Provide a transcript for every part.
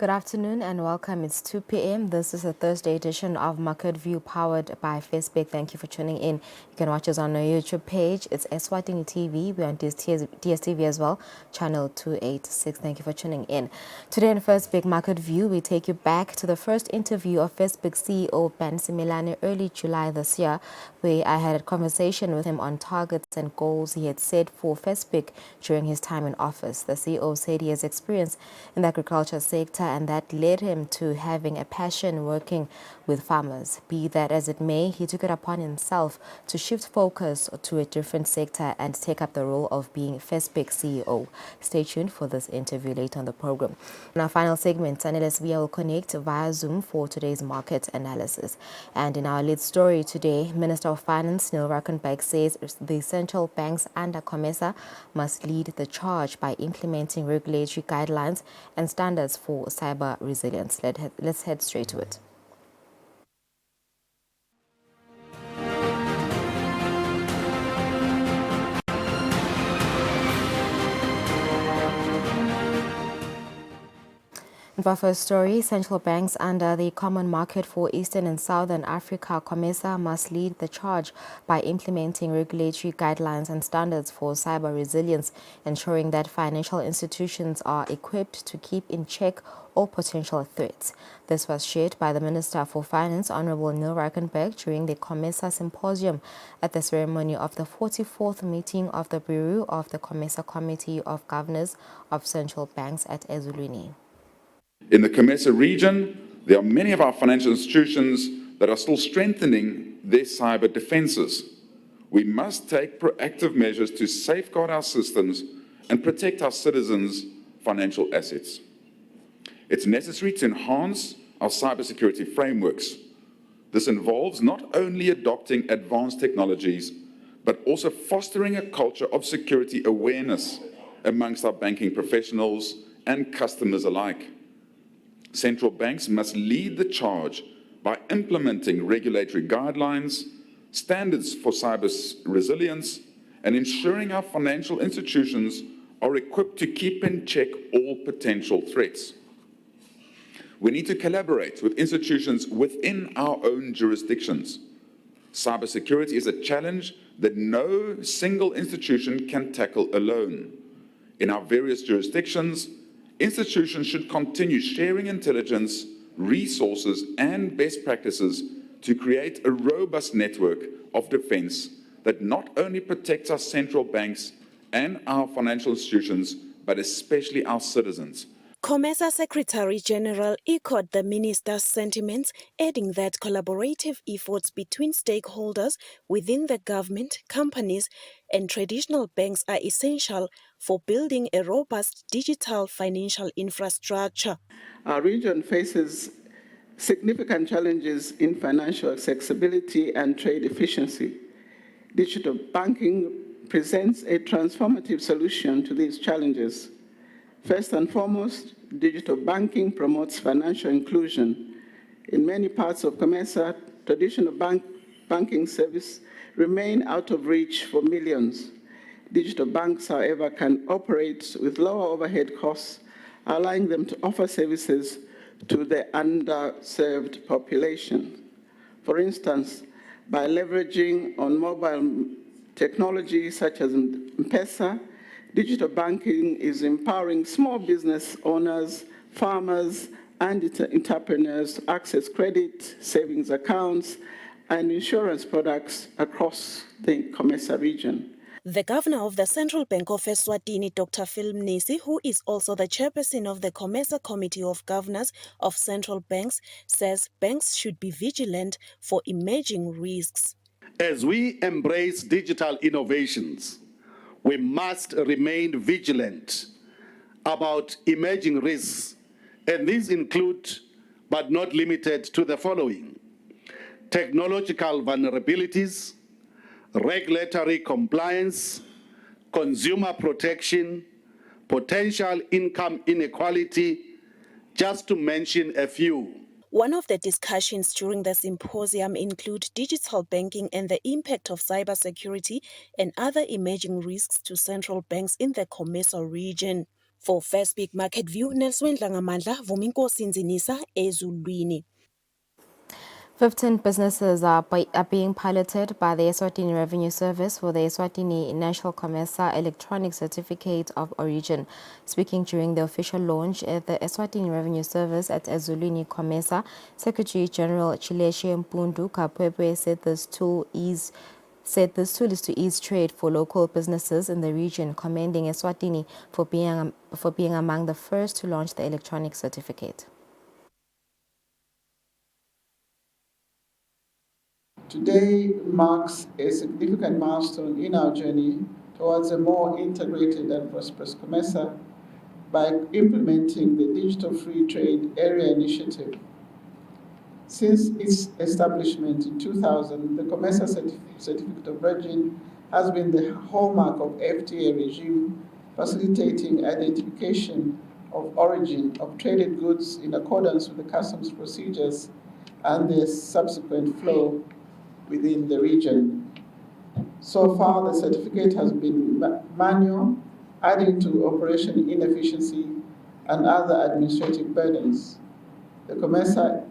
Good afternoon and welcome. It's 2 p.m. This is a Thursday edition of Market View powered by FESBC. Thank you for tuning in. You can watch us on our YouTube page. It's Eswatini TV. We're on DSTV as well, channel 286. Thank you for tuning in. Today in FESBC Market View, we take you back to the first interview of FESBC CEO Ben Similane early July this year, where I had a conversation with him on targets and goals he had set for FESBC during his time in office. The CEO said he has experience in the agriculture sector and that led him to having a passion working with farmers. Be that as it may, he took it upon himself to shift focus to a different sector and take up the role of being FESBC CEO. Stay tuned for this interview later on the program. In our final segment, analysts we will connect via Zoom for today's market analysis. And in our lead story today, Minister of Finance Neil Raukenbach says the central banks under COMESA must lead the charge by implementing regulatory guidelines and standards for cyber resilience. Let's head straight to it. For our first story, central banks under the Common Market for Eastern and Southern Africa, COMESA, must lead the charge by implementing regulatory guidelines and standards for cyber resilience, ensuring that financial institutions are equipped to keep in check all potential threats. This was shared by the Minister for Finance, Honorable Neil Raukenbach, during the COMESA Symposium at the ceremony of the 44th meeting of the Bureau of the COMESA Committee of Governors of Central Banks at Eswatini. In the COMESA region, there are many of our financial institutions that are still strengthening their cyber defenses. We must take proactive measures to safeguard our systems and protect our citizens' financial assets. It's necessary to enhance our cybersecurity frameworks. This involves not only adopting advanced technologies, but also fostering a culture of security awareness amongst our banking professionals and customers alike. Central banks must lead the charge by implementing regulatory guidelines, standards for cyber resilience, and ensuring our financial institutions are equipped to keep in check all potential threats. We need to collaborate with institutions within our own jurisdictions. Cybersecurity is a challenge that no single institution can tackle alone. In our various jurisdictions, institutions should continue sharing intelligence, resources, and best practices to create a robust network of defense that not only protects our central banks and our financial institutions, but especially our citizens. COMESA Secretary General echoed the minister's sentiments, adding that collaborative efforts between stakeholders within the government, companies, and traditional banks are essential for building a robust digital financial infrastructure. Our region faces significant challenges in financial accessibility and trade efficiency. Digital banking presents a transformative solution to these challenges. First and foremost, digital banking promotes financial inclusion. In many parts of COMESA, traditional banking services remain out of reach for millions. Digital banks, however, can operate with lower overhead costs, allowing them to offer services to the underserved population. For instance, by leveraging on mobile technology such as M-Pesa, digital banking is empowering small business owners, farmers, and entrepreneurs to access credit, savings accounts, and insurance products across the COMESA region. The governor of the Central Bank of Eswatini, Dr. Phil Mnisi, who is also the chairperson of the COMESA Committee of Governors of Central Banks, says banks should be vigilant for emerging risks. As we embrace digital innovations, we must remain vigilant about emerging risks, and these include, but not limited to, the following: technological vulnerabilities, regulatory compliance, consumer protection, potential income inequality, just to mention a few. One of the discussions during the symposium include digital banking and the impact of cybersecurity and other emerging risks to central banks in the COMESA region. For First Big Market View, Nelson Dlangamandla, Vuminkosi Nzinisa, Ezulwini. 15 businesses are being piloted by the Eswatini Revenue Service for the Eswatini National Commerce Electronic Certificate of Origin. Speaking during the official launch at the Eswatini Revenue Service at Ezulwini Commerce, Secretary General Chileshe Mpundu Kapwepwe said this tool is to ease trade for local businesses in the region, commending Eswatini for being among the first to launch the electronic certificate. Today marks a significant milestone in our journey towards a more integrated and prosperous COMESA by implementing the Digital Free Trade Area Initiative. Since its establishment in 2000, the COMESA Certificate of Origin has been the hallmark of FTA regime, facilitating identification of origin of traded goods in accordance with the customs procedures and their subsequent flow within the region. So far, the certificate has been manual, adding to operation inefficiency and other administrative burdens. The COMESA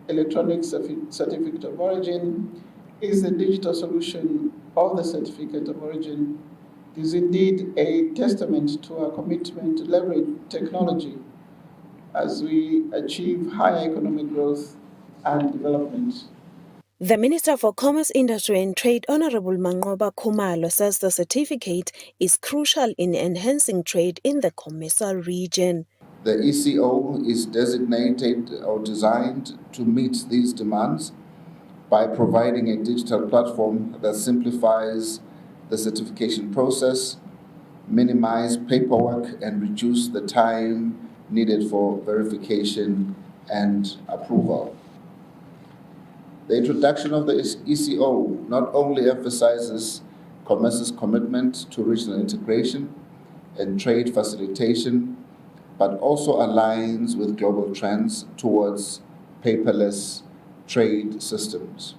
Electronic Certificate of Origin is the digital solution of the Certificate of Origin. It is indeed a testament to our commitment to leverage technology as we achieve higher economic growth and development. The Minister for Commerce, Industry and Trade, Honorable Manqoba Khumalo, says the certificate is crucial in enhancing trade in the COMESA region. The ECO is designated or designed to meet these demands by providing a digital platform that simplifies the certification process, minimize paperwork, and reduce the time needed for verification and approval. The introduction of the ECO not only emphasizes COMESA's commitment to regional integration and trade facilitation, but also aligns with global trends towards paperless trade systems.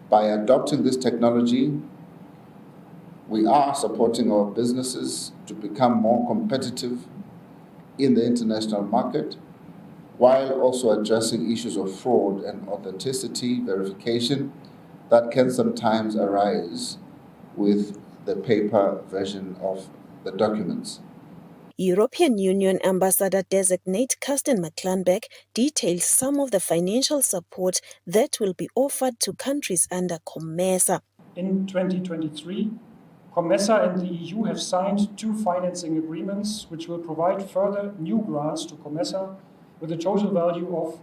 By adopting this technology, we are supporting our businesses to become more competitive in the international market, while also addressing issues of fraud and authenticity verification that can sometimes arise with the paper version of the documents. European Union Ambassador-designate Kirsten McClernbeck details some of the financial support that will be offered to countries under COMESA. In 2023, COMESA and the EU have signed 2 financing agreements which will provide further new grants to COMESA with a total value of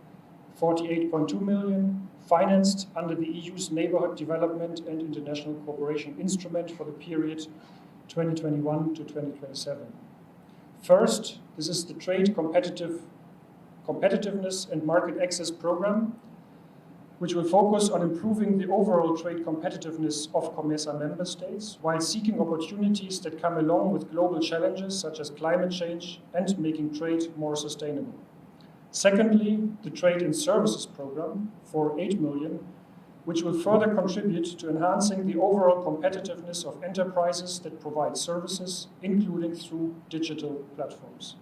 48.2 million, financed under the EU's Neighbourhood Development and International Cooperation Instrument for the period 2021 to 2027. First, this is the Trade Competitiveness and Market Access Program, which will focus on improving the overall trade competitiveness of COMESA member states while seeking opportunities that come along with global challenges such as climate change and making trade more sustainable. Secondly, the Trade and Services Program for 8 million, which will further contribute to enhancing the overall competitiveness of enterprises that provide services, including through digital platforms.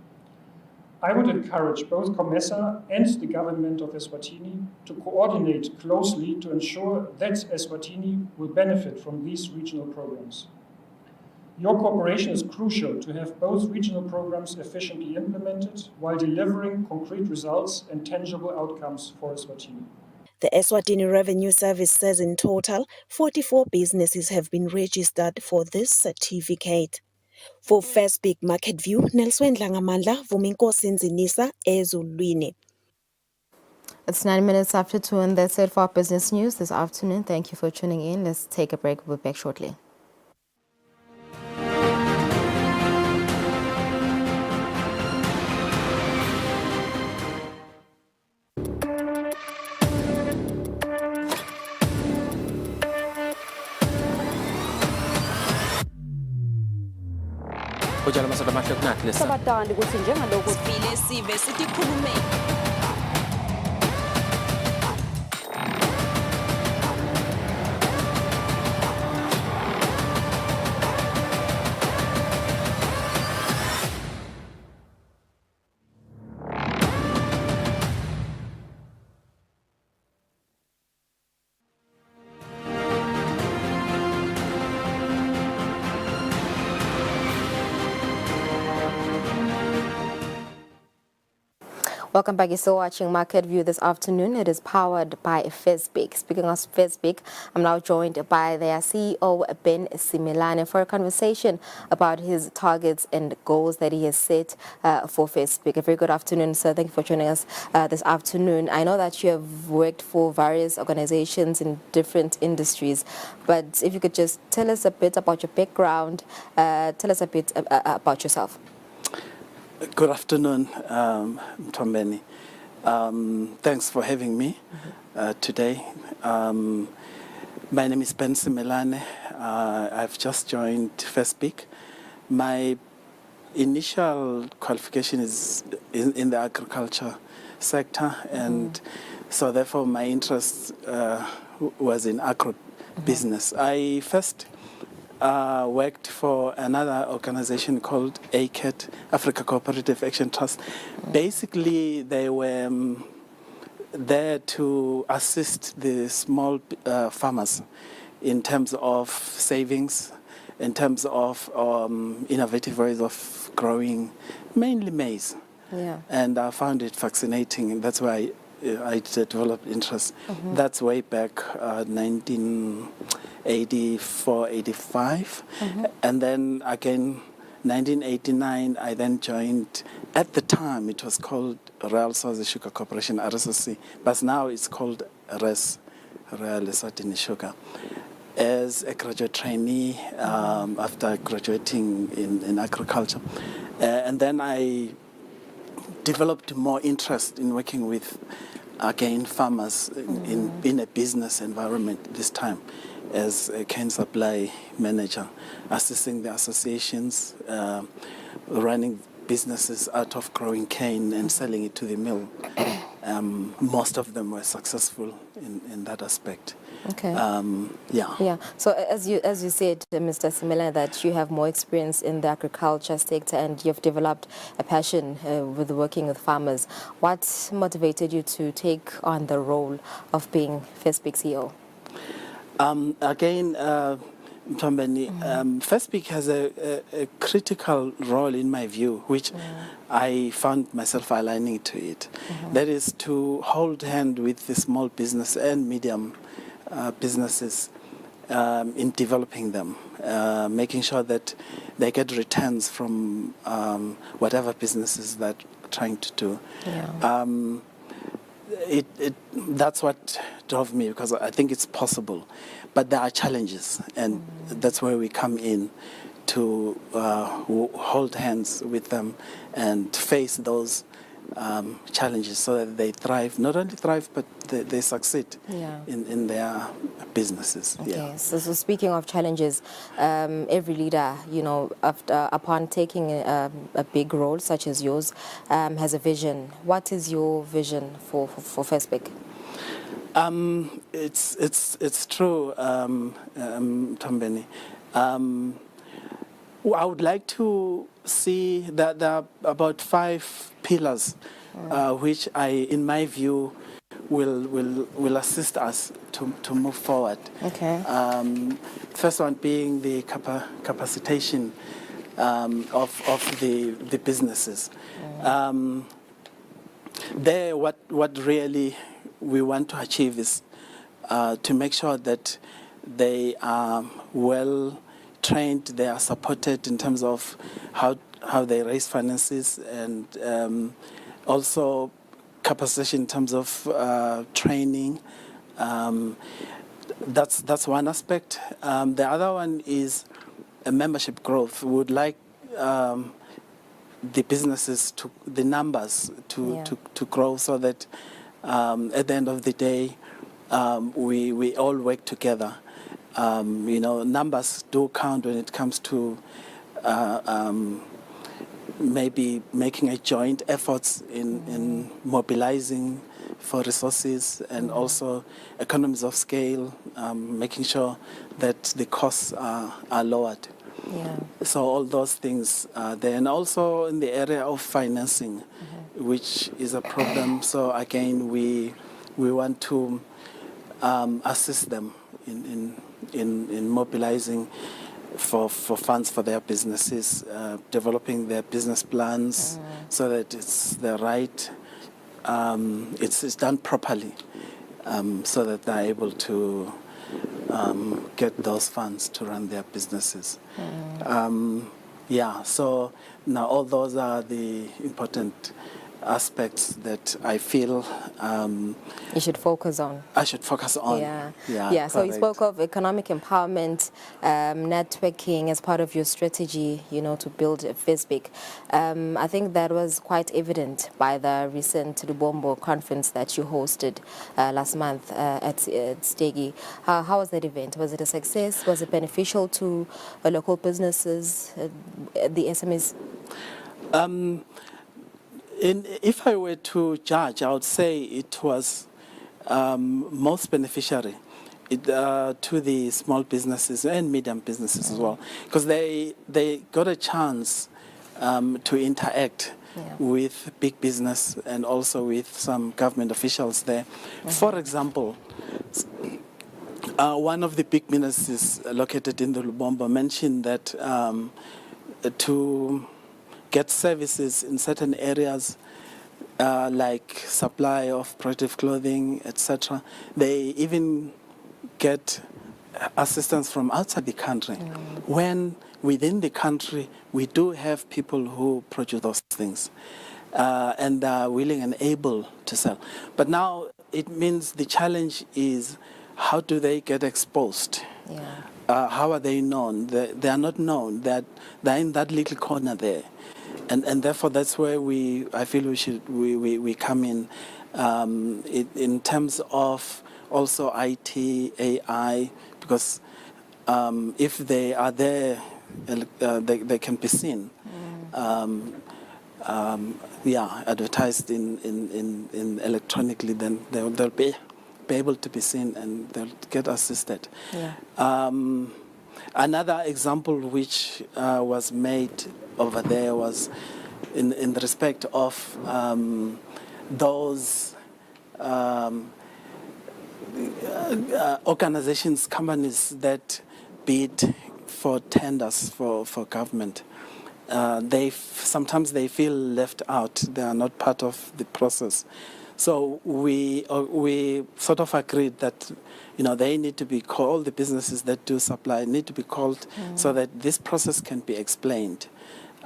I would encourage both COMESA and the government of Eswatini to coordinate closely to ensure that Eswatini will benefit from these regional programs. Your cooperation is crucial to have both regional programs efficiently implemented while delivering concrete results and tangible outcomes for Eswatini. The Eswatini Revenue Service says in total, 44 businesses have been registered for this certificate. For First Big Market View, Nelson Dlangamandla, Vuminkosi Nzinisa, Ezulwini. It's 9 minutes after 2, and that's it for our business news this afternoon. Thank you for tuning in. Let's take a break. We'll be back shortly. sabatandi ukuthi njengalokhu sivile sive sikhulume Welcome back. You're still watching Market View this afternoon. It is powered by FESBC. Speaking of FESBC, I'm now joined by their CEO, Ben Simelane, for a conversation about his targets and goals that he has set for FESBC. A very good afternoon, sir. Thank you for joining us this afternoon. I know that you have worked for various organizations in different industries, but if you could just tell us a bit about your background, tell us a bit about yourself. Good afternoon, Mtombeni. Thanks for having me today. My name is Ben Simelane. I've just joined FESBC. My initial qualification is in the agriculture sector, and so therefore my interest was in agro business. I first worked for another organization called ACAT, Africa Cooperative Action Trust. Basically, they were there to assist the small farmers in terms of savings, in terms of innovative ways of growing, mainly maize. Yeah. And I found it fascinating, and that's why I developed interest. That's way back 1984, 85. And then again, 1989, I then joined, at the time it was called Royal Swazi Sugar Corporation, RSOC, but now it's called RES, Royal Eswatini Sugar, as a graduate trainee after graduating in agriculture. And then I developed more interest in working with, again, farmers in a business environment this time as a cane supply manager, assisting the associations, running businesses out of growing cane and selling it to the mill. Most of them were successful in that aspect. Okay. Yeah. Yeah. So as you said, Mr. Simelane, that you have more experience in the agriculture sector and you've developed a passion with working with farmers. What motivated you to take on the role of being FESBC CEO? Again, Mtombeni, FESBC has a critical role in my view, which I found myself aligning to it. That is to hold hand with the small business and medium businesses in developing them, making sure that they get returns from whatever businesses they're trying to do. Yeah. That's what drove me, because I think it's possible. But there are challenges, and that's where we come in to hold hands with them and face those challenges so that they thrive, not only thrive, but they succeed in their businesses. Okay. Yeah. So speaking of challenges, every leader, upon taking a big role such as yours, has a vision. What is your vision for FESBC? It's true, Tombeni. I would like to see that there are about 5 pillars, which in my view, will assist us to move forward. Okay. First one being the capacitation of the businesses. There, what really we want to achieve is to make sure that they are well trained, they are supported in terms of how they raise finances, and also capacitation in terms of training. That's one aspect. The other one is a membership growth. We would like the businesses the numbers to grow, so that at the end of the day we all work together. Numbers do count when it comes to maybe making a joint efforts in mobilizing for resources, and also economies of scale, making sure that the costs are lowered. Yeah. So all those things are there. And also in the area of financing, which is a problem. So again, we want to assist them in mobilizing for funds for their businesses, developing their business plans so that it's the right it's done properly, so that they're able to get those funds to run their businesses. So now all those are the important aspects that I feel you should focus on. I should focus on. So you spoke of economic empowerment, networking as part of your strategy, to build FESBC. I think that was quite evident by the recent Lubombo conference that you hosted last month at Stegi. How was that event? Was it a success? Was it beneficial to local businesses, the SMEs? If I were to judge, I would say it was most beneficiary to the small businesses and medium businesses as well, because they got a chance to interact with big business and also with some government officials there. For example, one of the big businesses located in the Lubombo mentioned that to get services in certain areas, like supply of protective clothing, etc. They even get assistance from outside the country. When within the country, we do have people who produce those things and are willing and able to sell. But now it means the challenge is, how do they get exposed? How are they known? They are not known. They're in that little corner there. And therefore, that's where I feel we come in terms of also IT, AI, because if they are there, they can be seen, advertised in electronically. Then they'll be able to be seen and they'll get assisted. Another example which was made over there was in the respect of those organizations, companies that bid for tenders for government. Sometimes they feel left out. They are not part of the process. So we sort of agreed that they need to be called, the businesses that do supply need to be called so that this process can be explained.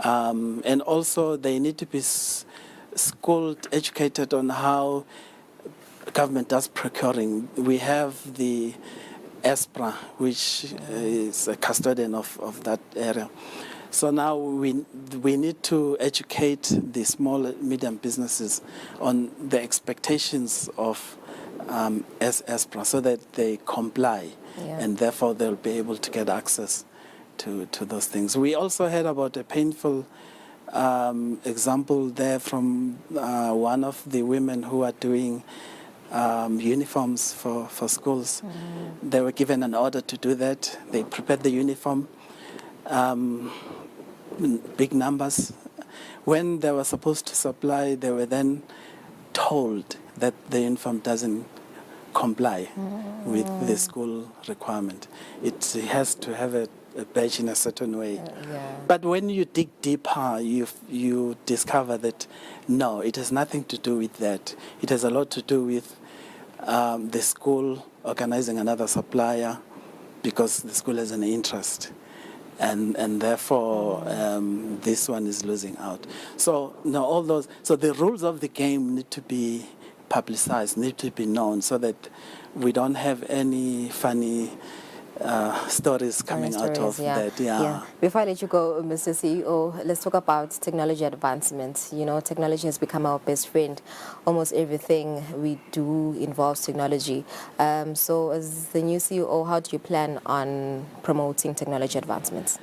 And also they need to be schooled, educated on how government does procuring. We have the ESPRA, which is a custodian of that area. So now we need to educate the small and medium businesses on the expectations of ESPRA so that they comply, and therefore they'll be able to get access to those things. We also heard about a painful example there from one of the women who are doing uniforms for schools. They were given an order to do that. They prepared the uniform. Big numbers. When they were supposed to supply, they were then told that the uniform doesn't comply with the school requirement. It has to have a badge in a certain way. But when you dig deeper, you discover that no, it has nothing to do with that. It has a lot to do with the school organizing another supplier because the school has an interest. And therefore, this one is losing out. So all those. So the rules of the game need to be publicized, need to be known, so that we don't have any funny stories coming out of that. Before I let you go, Mr. CEO, let's talk about technology advancements. Technology has become our best friend. Almost everything we do involves technology. So as the new CEO, how do you plan on promoting technology advancements?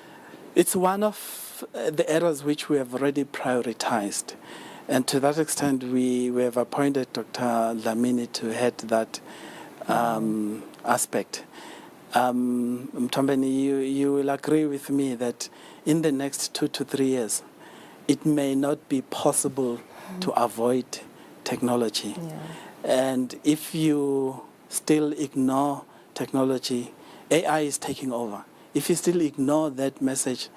It's one of the areas which we have already prioritized. And to that extent, we have appointed Dr. Lamini to head that aspect. Mtombeni, you will agree with me that in the next 2 to 3 years, it may not be possible to avoid technology. And if you still ignore technology, AI is taking over. If you still ignore that message,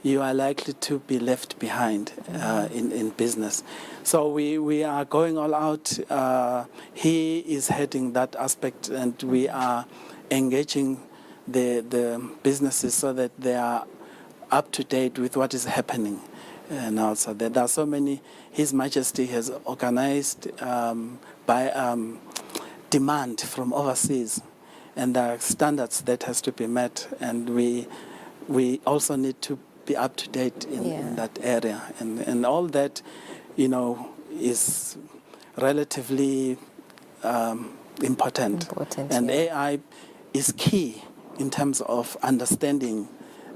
you are likely to be left behind in business. So we are going all out. He is heading that aspect, and we are engaging the businesses so that they are up to date with what is happening. And also there are so many. His Majesty has organized by demand from overseas, and there are standards that has to be met, and we also need to be up to date in that area, and all that, is relatively important. And AI is key in terms of understanding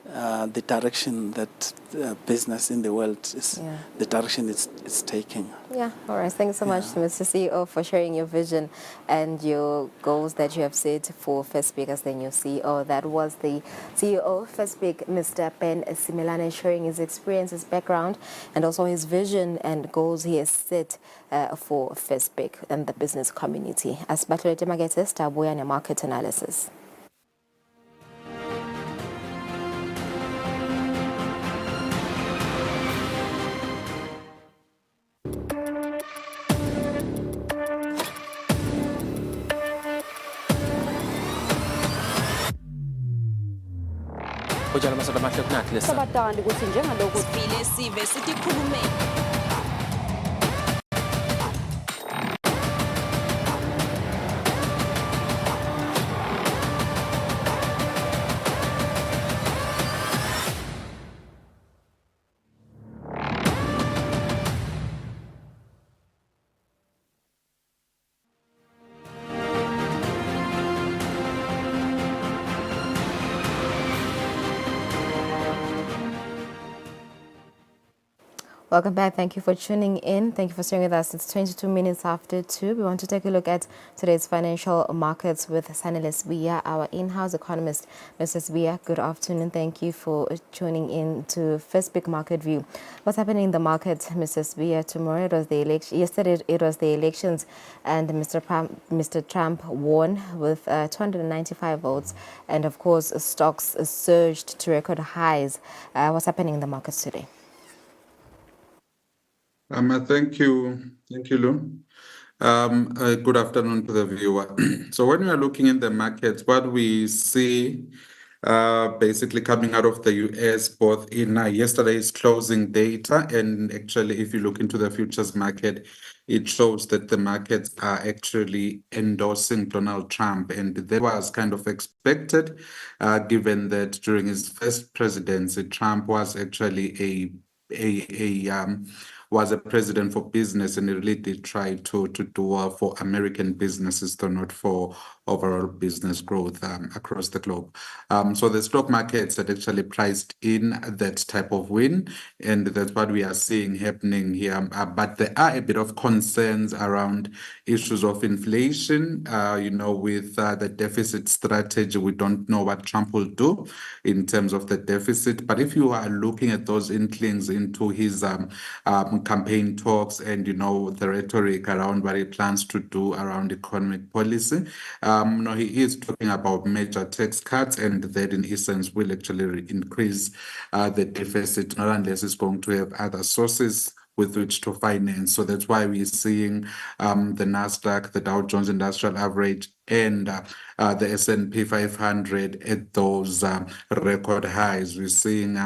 the direction that business in the world is, the direction it's taking. Yeah, all right. Thanks so much, Mr. CEO, for sharing your vision and your goals that you have set for FESBC as the new CEO. That was the CEO of FESBC, Mr. Ben Similane, sharing his experience, his background, and also his vision and goals he has set for FESBC and the business community. As Batulete Magete, Tabuya and Market Analysis. Ujala masada mahlok nathi lesa. Sabatandi ukuthi njengalokhu Sifile sive sikhulume. Welcome back. Thank you for tuning in. Thank you for staying with us. It's 22 minutes after 2. We want to take a look at today's financial markets with Sanele Sbiya, our in-house economist. Mrs. Sbiya, good afternoon. Thank you for tuning in to FESBC Market View. What's happening in the market, Mrs. Sbiya? Tomorrow it was the election. Yesterday it was the elections, and Mr. Trump won with 295 votes, and of course stocks surged to record highs. What's happening in the markets today? Thank you, Lou. Good afternoon to the viewer. So when we are looking in the markets, what we see basically coming out of the US, both in yesterday's closing data, and actually if you look into the futures market, it shows that the markets are actually endorsing Donald Trump, and that was kind of expected, given that during his first presidency, Trump was actually was a president for business, and he really did try to do well for American businesses, though not for overall business growth across the globe. So the stock markets had actually priced in that type of win, and that's what we are seeing happening here. But there are a bit of concerns around issues of inflation, with the deficit strategy. We don't know what Trump will do in terms of the deficit. But if you are looking at those inklings into his campaign talks and, the rhetoric around what he plans to do around economic policy, he is talking about major tax cuts, and that in essence will actually increase the deficit, not unless it's going to have other sources with which to finance. So that's why we're seeing the NASDAQ, the Dow Jones Industrial Average, and the S&P 500 at those record highs. We're seeing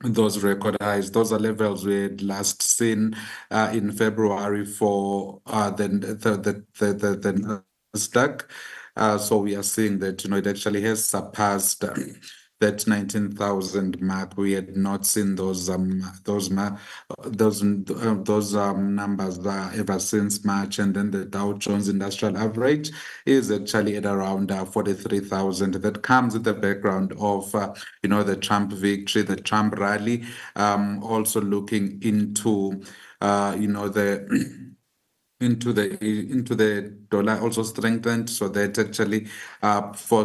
those record highs. Those are levels we had last seen in February for the NASDAQ. So we are seeing that it actually has surpassed that 19,000 mark. We had not seen those numbers ever since March. And then the Dow Jones Industrial Average is actually at around 43,000. That comes with the background of the Trump victory, the Trump rally. Also looking into into the dollar also strengthened, so that actually for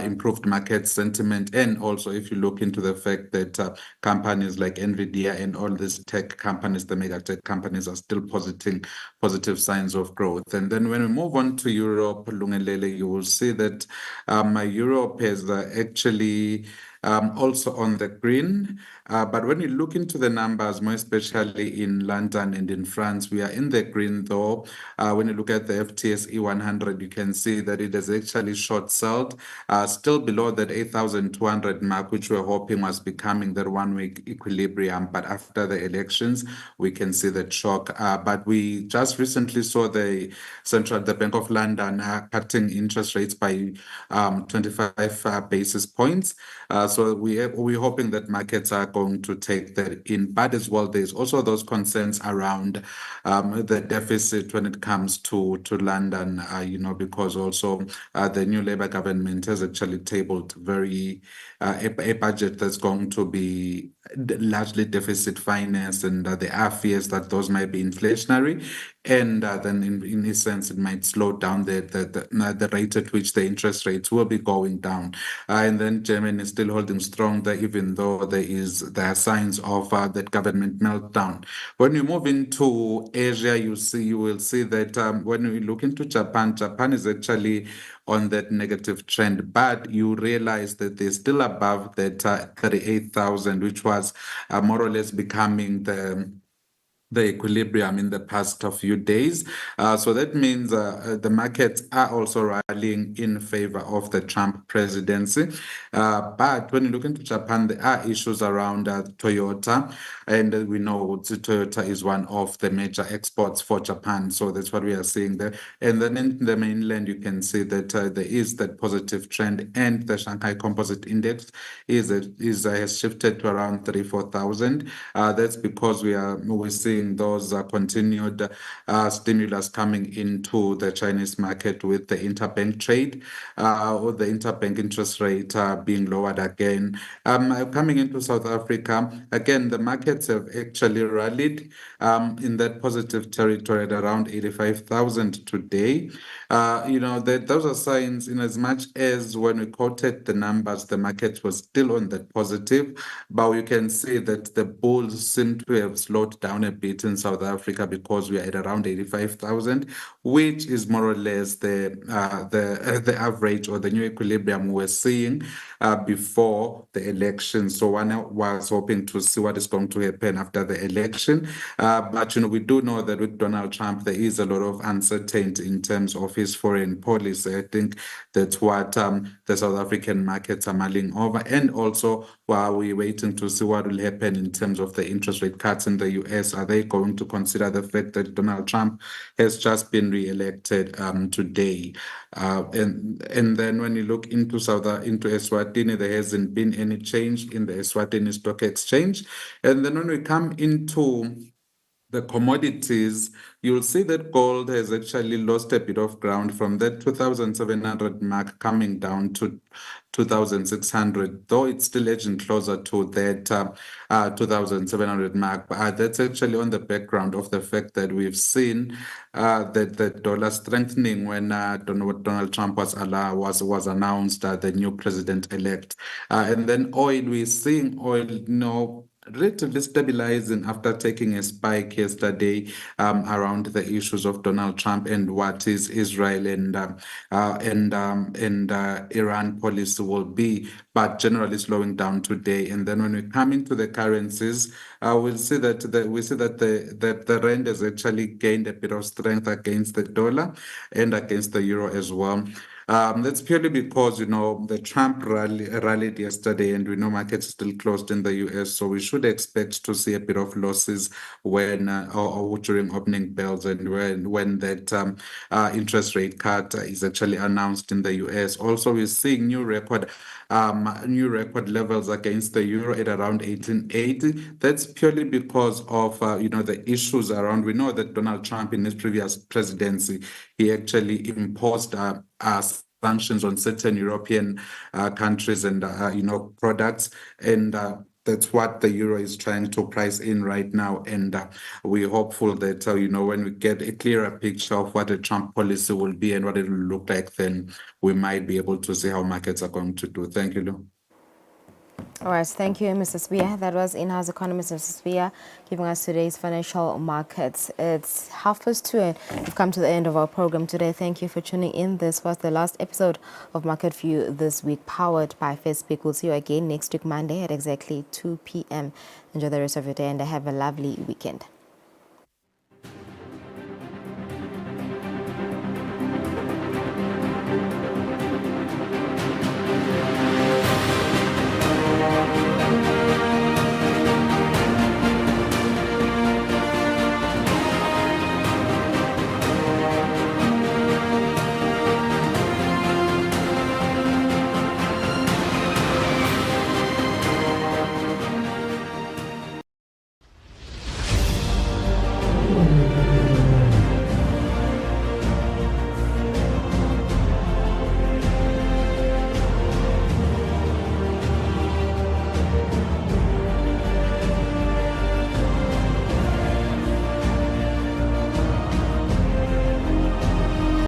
improved market sentiment. And also if you look into the fact that companies like Nvidia and all these tech companies, the mega tech companies, are still positive signs of growth. And then when we move on to Europe, Lungelele, you will see that Europe has actually also on the green. But when you look into the numbers, more especially in London and in France, we are in the green though. When you look at the FTSE 100, you can see that it has actually short-sold, still below that 8,200 mark, which we're hoping was becoming that one-week equilibrium. But after the elections, we can see that shock. But we just recently saw the Bank of London cutting interest rates by 25 basis points. So we're hoping that markets are going to take that in. But as well, there's also those concerns around the deficit when it comes to London, because also the new Labour government has actually tabled a budget that's going to be largely deficit financed, and there are fears that those might be inflationary, and then in a sense it might slow down the rate at which the interest rates will be going down. And then Germany is still holding strong there, even though there are signs of that government meltdown. When you move into Asia, you will see that when we look into Japan is actually on that negative trend, but you realize that they're still above that 38,000, which was more or less becoming the equilibrium in the past few days. So that means the markets are also rallying in favor of the Trump presidency. But when you look into Japan, there are issues around Toyota, and we know Toyota is one of the major exports for Japan. So that's what we are seeing there. And then in the mainland, you can see that there is that positive trend, and the Shanghai Composite Index has shifted to around 34,000. That's because we're seeing those continued stimulus coming into the Chinese market with the interbank trade, or the interbank interest rate being lowered again. Coming into South Africa, again, the markets have actually rallied in that positive territory at around 85,000 today. Those are signs, in as much as when we quoted the numbers, the market was still on that positive, but you can see that the bulls seem to have slowed down a bit in South Africa, because we are at around 85,000, which is more or less the average or the new equilibrium we're seeing before the election. So one was hoping to see what is going to happen after the election. But we do know that with Donald Trump, there is a lot of uncertainty in terms of his foreign policy. I think that's what the South African markets are mulling over. And also, while we're waiting to see what will happen in terms of the interest rate cuts in the US, are they going to consider the fact that Donald Trump has just been re-elected today? And then when you look into Eswatini, there hasn't been any change in the Eswatini Stock Exchange. And then when we come into the commodities, you'll see that gold has actually lost a bit of ground from that 2,700 mark, coming down to 2,600, though it's still edging closer to that 2,700 mark. But that's actually on the background of the fact that we've seen that the dollar strengthening when Donald Trump was announced the new president-elect. And then oil, we're seeing oil, relatively stabilizing after taking a spike yesterday around the issues of Donald Trump and what is Israel and Iran policy will be, but generally slowing down today. And then when we come into the currencies, we'll see that the rand has actually gained a bit of strength against the dollar and against the euro as well. That's purely because, the Trump rallied yesterday, and we know markets are still closed in the US, so we should expect to see a bit of losses when or during opening bells, and when that interest rate cut is actually announced in the US. Also, we're seeing new record levels against the euro at around 1880. That's purely because of the issues around. We know that Donald Trump, in his previous presidency, he actually imposed sanctions on certain European countries and products, and that's what the euro is trying to price in right now. And we're hopeful that when we get a clearer picture of what the Trump policy will be and what it will look like, then we might be able to see how markets are going to do. Thank you, Lou. All right, thank you, Mr. Spear. That was in-house economist Mr. Spear giving us today's financial markets. It's 2:30 and we've come to the end of our program today. Thank you for tuning in. This was the last episode of Market View this week, powered by FESBC. We'll see you again next week, Monday at exactly 2 p.m. Enjoy the rest of your day and have a lovely weekend.